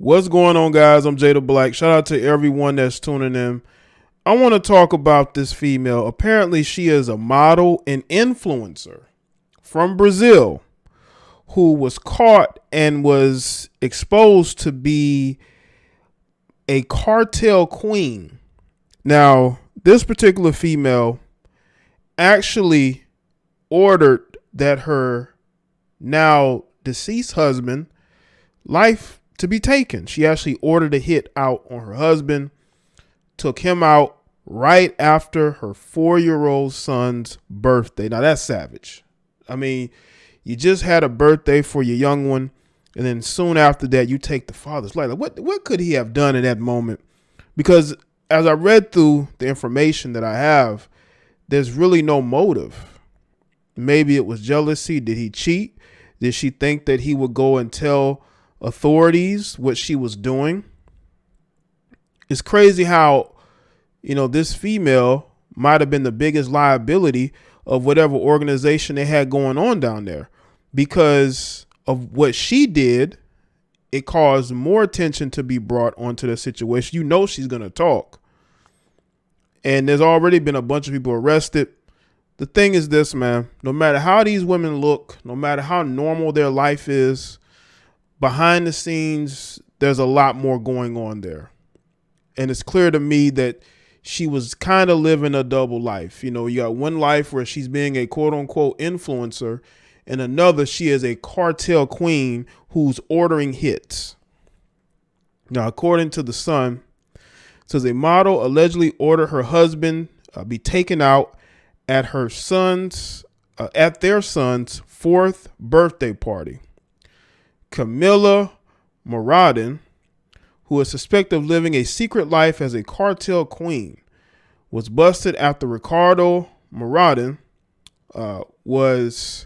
What's going on, guys? I'm Jay the Black. Shout out to everyone that's tuning in. I want to talk about this female. Apparently, she is a model and influencer from Brazil who was caught and was exposed to be a cartel queen. Now, this particular female actually ordered that her now deceased husband life to be taken. She actually ordered a hit out on her husband, took him out right after her 4-year-old son's birthday. Now that's savage. I mean, you just had a birthday for your young one, and then soon after that, you take the father's life. Like, what could he have done in that moment? Because as I read through the information that I have, there's really no motive. Maybe it was jealousy. Did he cheat? Did she think that he would go and tell authorities what she was doing? It's crazy how, this female might have been the biggest liability of whatever organization they had going on down there. Because of what she did, it caused more attention to be brought onto the situation. She's going to talk. And there's already been a bunch of people arrested. The thing is this, man, no matter how these women look, no matter how normal their life is, behind the scenes, there's a lot more going on there. And it's clear to me that she was kind of living a double life. You got one life where she's being a quote unquote influencer, and another, she is a cartel queen who's ordering hits. Now, according to The Sun, it says a model allegedly ordered her husband be taken out at their son's 4th birthday party. Camila Marodin, who is suspected of living a secret life as a cartel queen, was busted after Ricardo Marodin was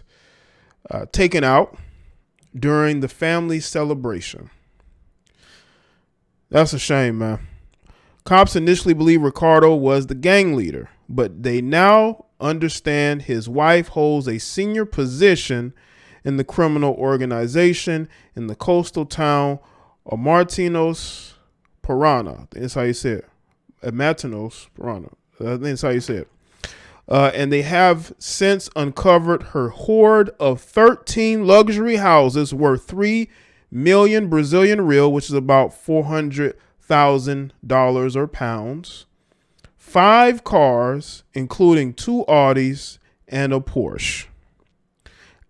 taken out during the family celebration. That's a shame, man. Cops initially believed Ricardo was the gang leader, but they now understand his wife holds a senior position in the criminal organization in the coastal town of Martinos Parana. That's how you say it. Martinos Parana. That's how you say it. And they have since uncovered her hoard of 13 luxury houses worth 3 million Brazilian real, which is about $400,000 or pounds, 5 cars, including 2 Audis and a Porsche.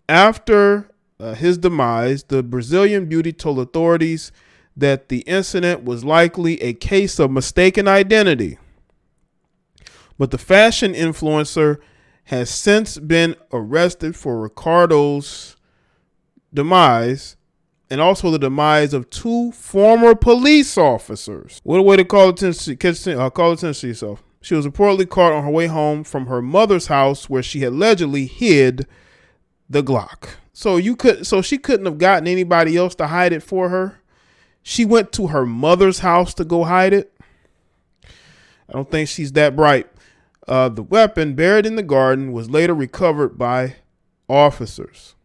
After his demise, the Brazilian beauty told authorities that the incident was likely a case of mistaken identity. But the fashion influencer has since been arrested for Ricardo's demise and also the demise of 2 former police officers. What a way to call attention to yourself. She was reportedly caught on her way home from her mother's house where she had allegedly hid the Glock. So she couldn't have gotten anybody else to hide it for her. She went to her mother's house to go hide it. I don't think she's that bright. The weapon buried in the garden was later recovered by officers.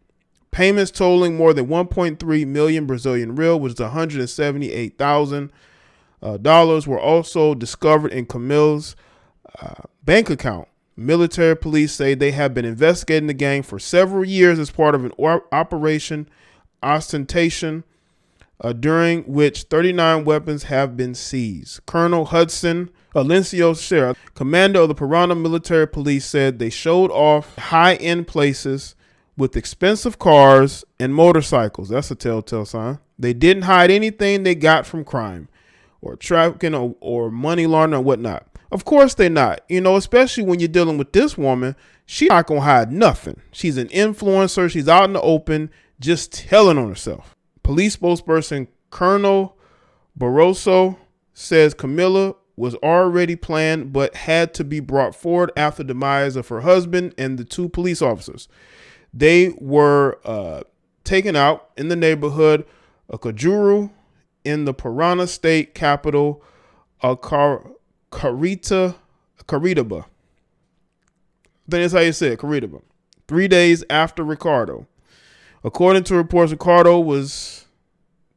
Payments totaling more than 1.3 million Brazilian real, which is $178,000, were also discovered in Camila's bank account. Military police say they have been investigating the gang for several years as part of an Operation Ostentation, during which 39 weapons have been seized. Colonel Alencio Serra, commander of the Parana Military Police, said they showed off high-end places with expensive cars and motorcycles. That's a telltale sign. They didn't hide anything they got from crime or trafficking or money laundering or whatnot. Of course they're not, especially when you're dealing with this woman. She's not going to hide nothing. She's an influencer. She's out in the open, just telling on herself. Police spokesperson Colonel Barroso says Camila was already planned but had to be brought forward after the demise of her husband and the 2 police officers. They were taken out in the neighborhood of Cajuru in the Parana state capital of Curitiba. I think that's how you say it, Curitiba. 3 days after Ricardo. According to reports, Ricardo was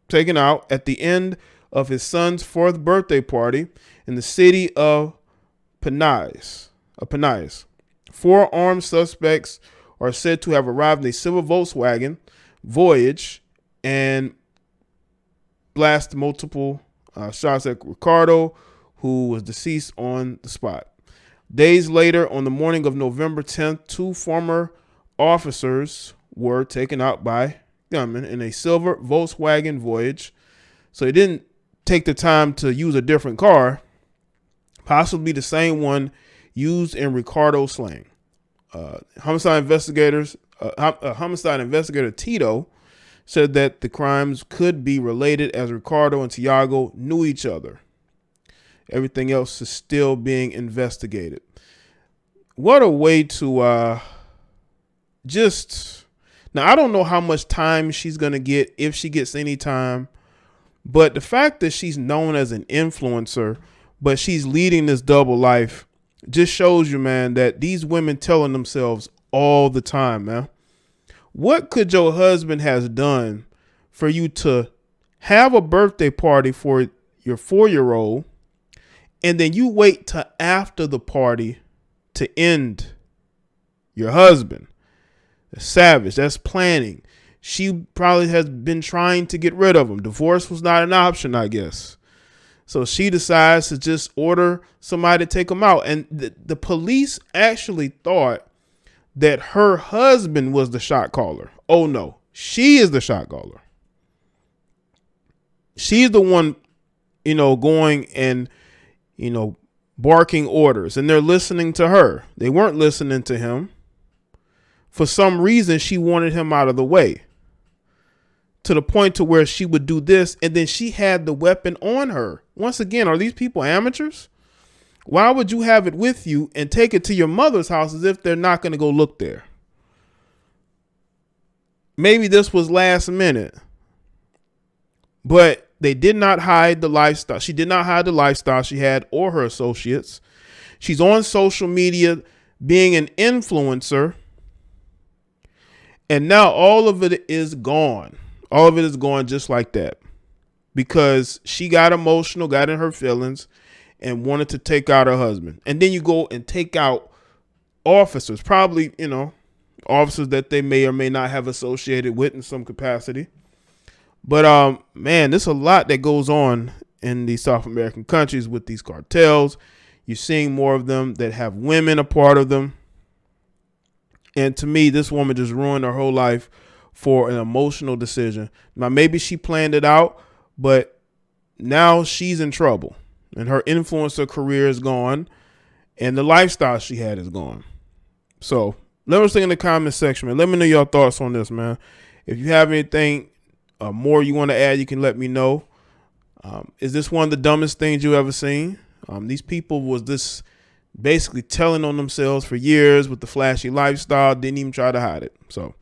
taken out at the end of his son's 4th birthday party in the city of Penais. 4 armed suspects are said to have arrived in a silver Volkswagen Voyage and blasted multiple shots at Ricardo, who was deceased on the spot. Days later, on the morning of November 10th, 2 former officers were taken out by gunmen in a silver Volkswagen Voyage. So they didn't take the time to use a different car, possibly the same one used in Ricardo's slaying. Homicide investigator Tito said that the crimes could be related as Ricardo and Tiago knew each other. Everything else is still being investigated. What a way to now, I don't know how much time she's going to get, if she gets any time, but the fact that she's known as an influencer, but she's leading this double life, just shows you, man, that these women telling themselves all the time, man. What could your husband has done for you to have a birthday party for your 4-year-old, and then you wait till after the party to end your husband? That's savage. That's planning. She probably has been trying to get rid of him. Divorce was not an option, I guess. So she decides to just order somebody to take him out. And the police actually thought that her husband was the shot caller. Oh, no. She is the shot caller. She's the one, going and, barking orders. And they're listening to her. They weren't listening to him. For some reason, she wanted him out of the way, to the point to where she would do this, and then she had the weapon on her. Once again, are these people amateurs? Why would you have it with you and take it to your mother's house as if they're not going to go look there? Maybe this was last minute, but they did not hide the lifestyle. She did not hide the lifestyle she had, or her associates. She's on social media being an influencer, and now all of it is gone. All of it is gone just like that, because she got emotional, got in her feelings, and wanted to take out her husband. And then you go and take out officers, probably, officers that they may or may not have associated with in some capacity. But, man, there's a lot that goes on in these South American countries with these cartels. You're seeing more of them that have women a part of them. And to me, this woman just ruined her whole life for an emotional decision. Now, maybe she planned it out, but now she's in trouble, and her influencer career is gone, and the lifestyle she had is gone. So let us know in the comment section, man. Let me know your thoughts on this, man. If you have anything more you want to add, you can let me know. Is this one of the dumbest things you ever seen? These people was this basically telling on themselves for years with the flashy lifestyle, didn't even try to hide it. So